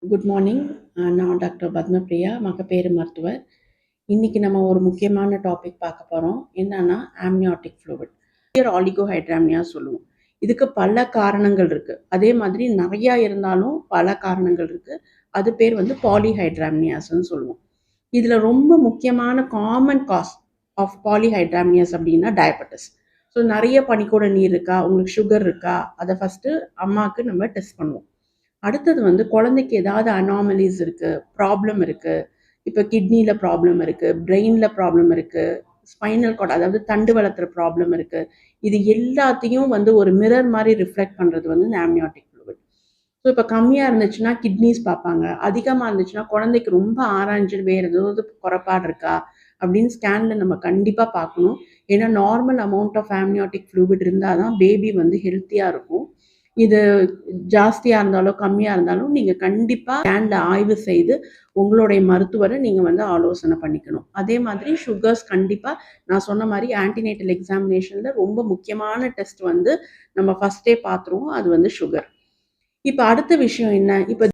Good morning. நான் doctor Padmapriya, மகப்பேறு மருத்துவர். இன்னைக்கு நம்ம ஒரு முக்கியமான டாபிக் பார்க்க போகிறோம். என்னன்னா ஆம்னியாட்டிக் ஃப்ளூயிட், ஆலிகோஹைட்ராம்னியா சொல்லுவோம். இதுக்கு பல காரணங்கள் இருக்குது. அதே மாதிரி நிறையா இருந்தாலும் பல காரணங்கள் இருக்குது. அது பேர் வந்து பாலிஹைட்ராம்னியாஸ்ன்னு சொல்லுவோம். இதில் ரொம்ப முக்கியமான காமன் காஸ் ஆஃப் பாலிஹைட்ராம்னியாஸ் அப்படின்னா டயபெட்டிஸ். ஸோ நிறைய பனிக்கூட நீர் இருக்கா, உங்களுக்கு சுகர் இருக்கா, அதை ஃபஸ்ட்டு அம்மாவுக்கு நம்ம டெஸ்ட் பண்ணுவோம். அடுத்தது வந்து குழந்தைக்கு ஏதாவது அனாமலிஸ் இருக்குது, ப்ராப்ளம் இருக்குது. இப்போ கிட்னியில் ப்ராப்ளம் இருக்குது, பிரெயினில் ப்ராப்ளம் இருக்குது, ஸ்பைனல் கார்டு அதாவது தண்டு வளர்த்துற ப்ராப்ளம் இருக்குது. இது எல்லாத்தையும் வந்து ஒரு மிரர் மாதிரி ரிஃப்ளெக்ட் பண்ணுறது வந்து இந்த ஆம்னியாட்டிக் ஃப்ளூயிட். ஸோ இப்போ கம்மியாக இருந்துச்சுன்னா கிட்னிஸ் பார்ப்பாங்க, அதிகமாக இருந்துச்சுன்னா குழந்தைக்கு ரொம்ப ஆராய்ஞ்சு வேறு ஏதாவது குறைபாடு இருக்கா அப்படின்னு ஸ்கேனில் நம்ம கண்டிப்பாக பார்க்கணும். ஏன்னா normal amount of amniotic fluid இருந்தால் தான் பேபி வந்து ஹெல்த்தியாக இருக்கும். இது ஜாஸ்தியாக இருந்தாலும் கம்மியாக இருந்தாலும் நீங்கள் கண்டிப்பாக ஸ்கேனில் ஆய்வு செய்து உங்களுடைய மருத்துவரை நீங்கள் வந்து ஆலோசனை பண்ணிக்கணும். அதே மாதிரி சுகர்ஸ் கண்டிப்பாக நான் சொன்ன மாதிரி ஆன்டினேட்டல் எக்ஸாமினேஷனில் ரொம்ப முக்கியமான டெஸ்ட் வந்து நம்ம ஃபஸ்ட்டே பார்த்துருவோம், அது வந்து சுகர். இப்போ அடுத்த விஷயம் என்ன, இப்போ